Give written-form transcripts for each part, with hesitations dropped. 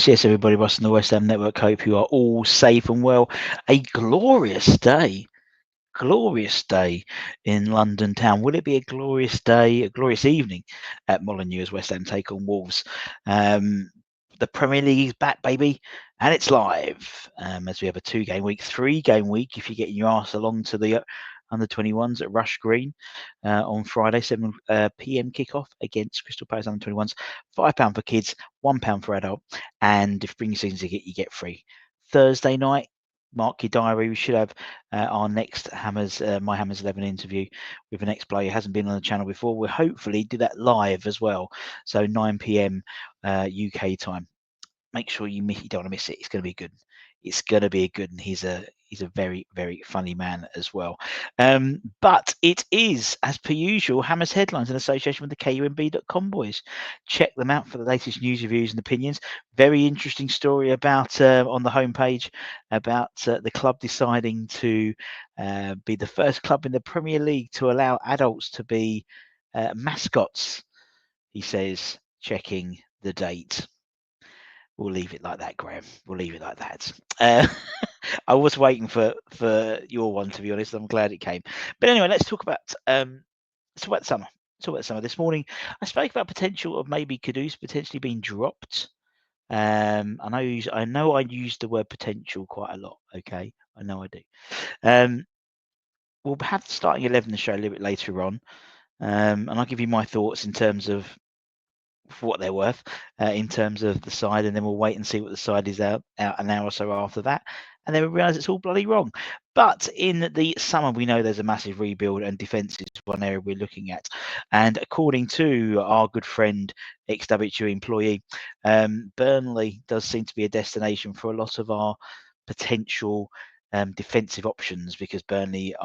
Yes, everybody, Ross and the West Ham Network. Hope you are all safe and well. A glorious day in London town. Will it be a glorious day, a glorious evening at Molineux as West Ham take on Wolves? The Premier League is back, baby, and it's live as we have a 2-game week, 3-game week if you're getting your ass along to the under-21s at Rush Green on Friday, 7 p.m. kickoff against Crystal Palace under-21s. £5 for kids, £1 for adult, and if you bring your season ticket, you get free. Thursday night, mark your diary. We should have our next My Hammers 11 interview with an ex-player who hasn't been on the channel before. We'll hopefully do that live as well. So 9 p.m. UK time. Make sure you don't want to miss it. It's going to be good. It's going to be good, and he's a very, very funny man as well. But it is, as per usual, Hammers Headlines in association with the KUMB.com boys. Check them out for the latest news, reviews, and opinions. Very interesting story about on the homepage about the club deciding to be the first club in the Premier League to allow adults to be mascots. He says, checking the date. We'll leave it like that, Graham. We'll leave it like that. I was waiting for your one, to be honest. I'm glad it came. But anyway, let's talk about the summer. This morning, I spoke about potential of maybe Kudus potentially being dropped. I know I used the word potential quite a lot. Okay, I know I do. We'll have the starting 11 to show a little bit later on, and I'll give you my thoughts in terms of for what they're worth in terms of the side, and then we'll wait and see what the side is out an hour or so after that, and then we realise it's all bloody wrong. But in the summer, we know there's a massive rebuild, and defence is one area we're looking at. And according to our good friend, ex-WHU employee, Burnley does seem to be a destination for a lot of our potential defensive options, because Burnley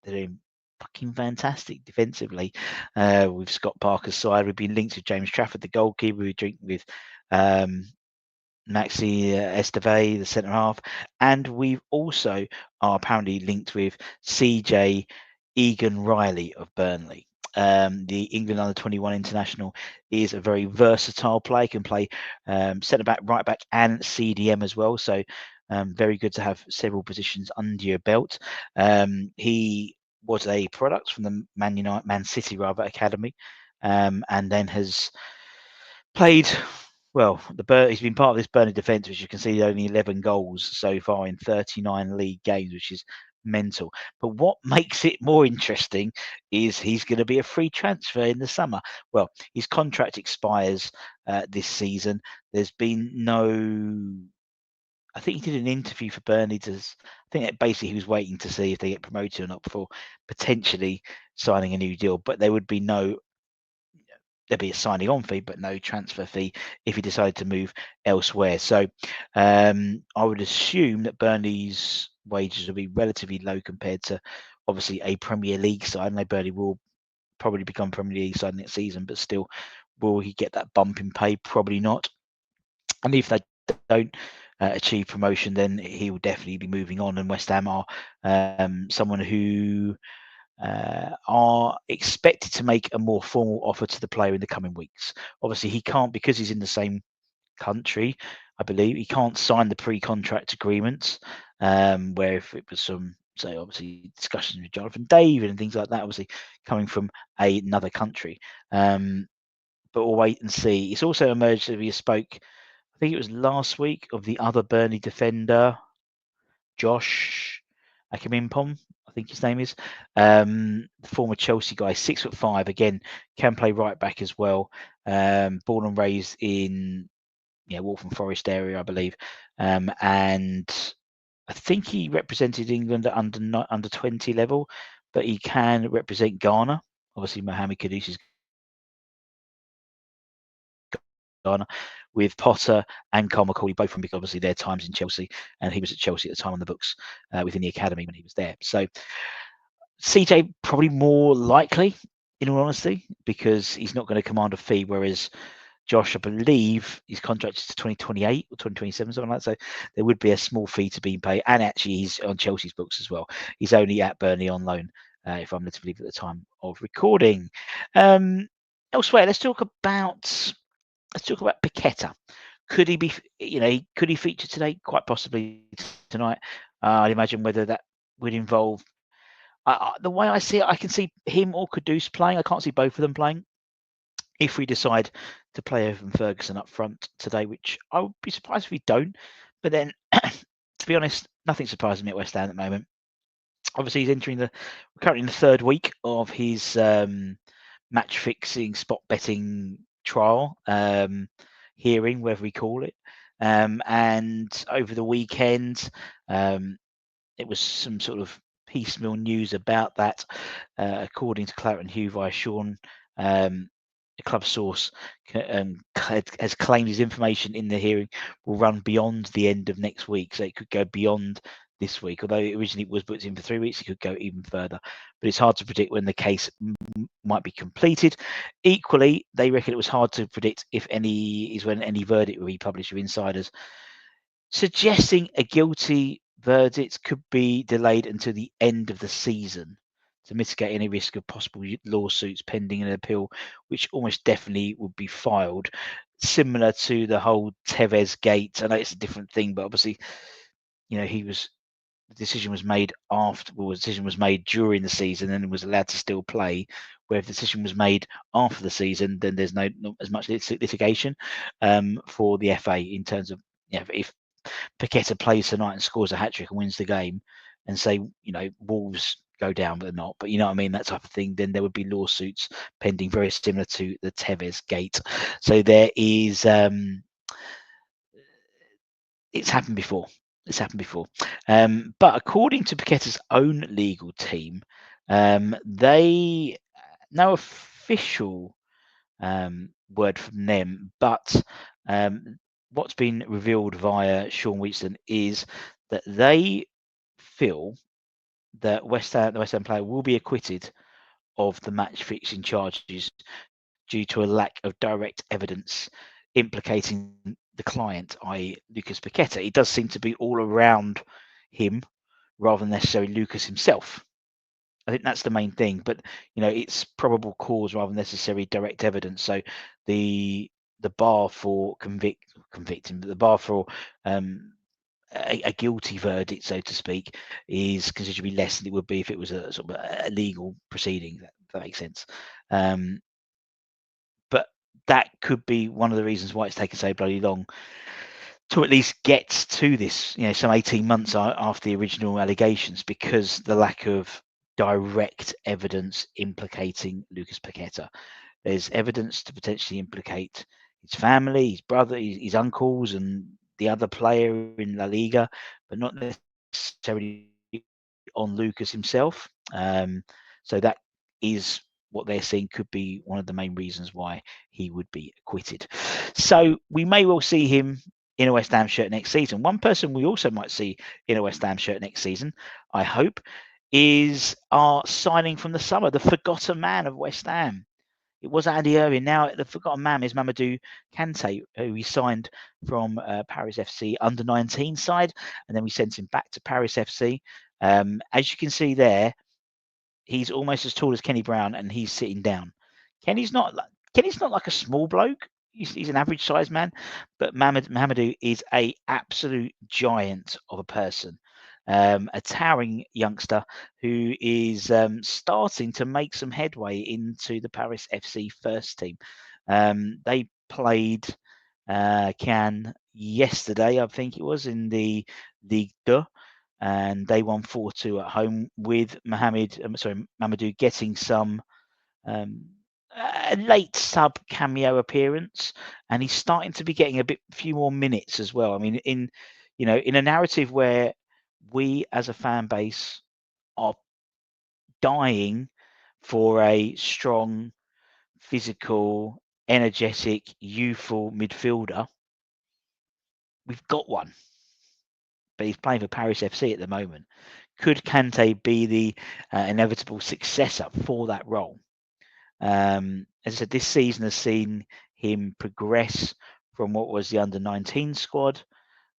they're doing fucking fantastic defensively with Scott Parker's side. We've been linked with James Trafford, the goalkeeper. We're drinking with Maxi Esteve, the centre half, and we've also are apparently linked with CJ Egan Riley of Burnley. The England under-21 international is a very versatile player. Can play centre back, right back, and CDM as well. So very good to have several positions under your belt. He was a product from the Man City academy, and then has played well. He's been part of this Burnley defence, which you can see only 11 goals so far in 39 league games, which is mental. But what makes it more interesting is he's going to be a free transfer in the summer. Well, his contract expires this season. There's been no. I think he did an interview for Burnley. I think that basically he was waiting to see if they get promoted or not before potentially signing a new deal. But there would be there'd be a signing on fee, but no transfer fee if he decided to move elsewhere. So I would assume that Burnley's wages will be relatively low compared to obviously a Premier League side. I know Burnley will probably become Premier League side next season, but still, will he get that bump in pay? Probably not. And if they don't achieve promotion, then he will definitely be moving on. And West Ham are someone who are expected to make a more formal offer to the player in the coming weeks. Obviously, he can't, because he's in the same country, I believe, he can't sign the pre-contract agreements, where if it was some, say, obviously discussions with Jonathan David and things like that, obviously coming from another country. But we'll wait and see. It's also emerged that we spoke, I think it was last week, of the other Burnley defender, Josh Akimimpom, I think his name is, the former Chelsea guy, 6'5", again, can play right back as well. Born and raised in Waltham Forest area, I believe, and I think he represented England at under 20 level, but he can represent Ghana. Obviously, Mohamed Kudus is Ghana, with Potter and Carl McCauley, both from, because obviously their times in Chelsea, and he was at Chelsea at the time on the books within the academy when he was there. So CJ probably more likely, in all honesty, because he's not going to command a fee, whereas Josh, I believe, his contract is to 2028 or 2027, something like that. So there would be a small fee to be paid, and actually he's on Chelsea's books as well. He's only at Burnley on loan, if I'm led to believe, at the time of Recording. Elsewhere, let's talk about Paqueta. Could he be? Could he feature today? Quite possibly tonight. I'd imagine whether that would involve. The way I see it, I can see him or Kudus playing. I can't see both of them playing. If we decide to play Evan Ferguson up front today, which I would be surprised if we don't. But then, to be honest, nothing surprises me at West Ham at the moment. Obviously, he's currently in the third week of his match fixing, spot betting trial hearing, whatever we call it. And over the weekend, it was some sort of piecemeal news about that, according to Claret and Hugh via Sean. A club source has claimed his information in the hearing will run beyond the end of next week, so it could go beyond this week. Although originally it was booked in for 3 weeks, it could go even further. But it's hard to predict when the case might be completed. Equally, they reckon it was hard to predict when any verdict will be published with insiders, suggesting a guilty verdict could be delayed until the end of the season to mitigate any risk of possible lawsuits pending an appeal, which almost definitely would be filed. Similar to the whole Tevez gate. I know it's a different thing, but obviously, the decision was made the decision was made during the season and was allowed to still play. Where if the decision was made after the season, then there's not as much litigation for the FA in terms of if Paqueta plays tonight and scores a hat-trick and wins the game, and say, Wolves go down, but not. But you know what I mean, that type of thing. Then there would be lawsuits pending, very similar to the Tevez gate. So there is. It's happened before. But according to Paqueta's own legal team, they no official word from them, but what's been revealed via Sean Wheatstone is that they feel that the West Ham player will be acquitted of the match fixing charges due to a lack of direct evidence implicating the client, i.e. Lucas Paqueta. It does seem to be all around him rather than necessarily Lucas himself. I think that's the main thing, but it's probable cause rather than necessarily direct evidence. So the bar for convicting, the bar for a guilty verdict, so to speak, is considerably less than it would be if it was a sort of a legal proceeding. That makes sense. But that could be one of the reasons why it's taken so bloody long to at least get to this, some 18 months after the original allegations, because the lack of direct evidence implicating Lucas Paqueta. There's evidence to potentially implicate his family, his brother, his uncles, and the other player in La Liga, but not necessarily on Lucas himself. So that is what they're saying could be one of the main reasons why he would be acquitted. So we may well see him in a West Ham shirt next season. One person we also might see in a West Ham shirt next season, I hope, is our signing from the summer, the forgotten man of West Ham. It was Andy Irving. Now the forgotten man is Mamadou Kante, who we signed from Paris FC under 19 side, and then we sent him back to Paris FC. As you can see there, he's almost as tall as Kenny Brown, and he's sitting down. Kenny's not like a small bloke. He's an average sized man, but Mamadou is a absolute giant of a person. A towering youngster who is starting to make some headway into the Paris FC first team. They played Cannes yesterday, I think it was, in the Ligue 2, and they won 4-2 at home with Mamadou getting some a late sub cameo appearance, and he's starting to be getting a few more minutes as well. I mean, in a narrative where we as a fan base are dying for a strong, physical, energetic, youthful midfielder, we've got one. But he's playing for Paris FC at the moment. Could Kante be the inevitable successor for that role? As I said, this season has seen him progress from what was the under-19 squad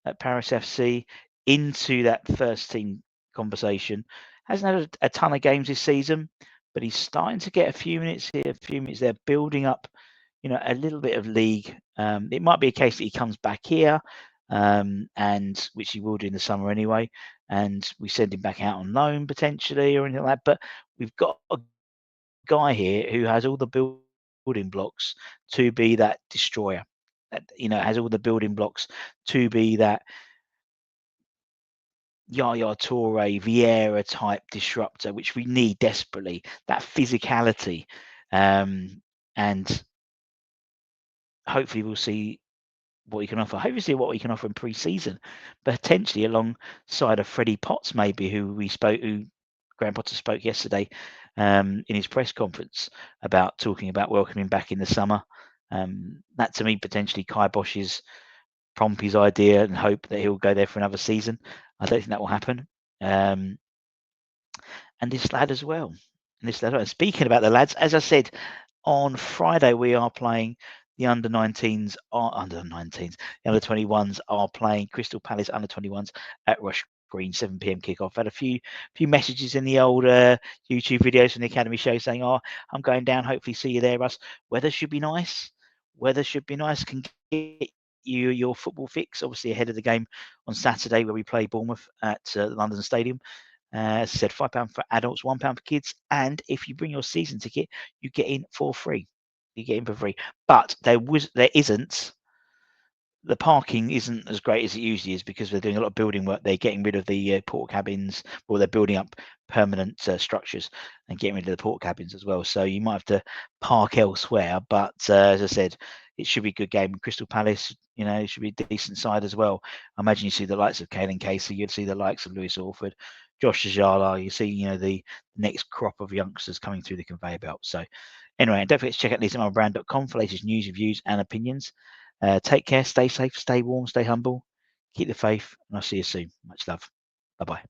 at Paris FC into that first team conversation. Hasn't had a ton of games this season, but he's starting to get a few minutes here, a few minutes there, building up a little bit of league. It might be a case that he comes back here, and which he will do in the summer anyway, and we send him back out on loan potentially or anything like that. But we've got a guy here who has all the building blocks to be that destroyer. That has all the building blocks to be that Yaya Toure, Vieira type disruptor, which we need desperately. That physicality, and hopefully we'll see what he can offer. Hopefully see what he can offer in pre-season, potentially alongside of Freddie Potts, maybe who Graham Potter spoke yesterday in his press conference about talking about welcoming back in the summer. That to me potentially Kai Bosch's Pompey's idea and hope that he'll go there for another season. I don't think that will happen. And this lad as well. Speaking about the lads, as I said, on Friday we are playing the under 19s. The under 21s are playing Crystal Palace under 21s at Rush Green, 7 p.m. kickoff. Had a few messages in the old YouTube videos from the Academy show saying, "Oh, I'm going down. Hopefully, see you there, Russ. Weather should be nice. Can get you your football fix. Obviously, ahead of the game on Saturday where we play Bournemouth at the London Stadium." As I said, £5 for adults, £1 for kids, and if you bring your season ticket, you get in for free. You get in for free, but the parking isn't as great as it usually is because they're doing a lot of building work. They're getting rid of the port cabins, or they're building up permanent structures and getting rid of the port cabins as well. So you might have to park elsewhere. But as I said, it should be a good game. Crystal Palace, it should be a decent side as well. I imagine you see the likes of Caelan Casey, you'd see the likes of Lewis Orford, Josh Ajala. You see, the next crop of youngsters coming through the conveyor belt. So anyway, don't forget to check out leedsmbrand.com for latest news, reviews, and opinions. Take care, stay safe, stay warm, stay humble, keep the faith, and I'll see you soon. Much love. Bye bye.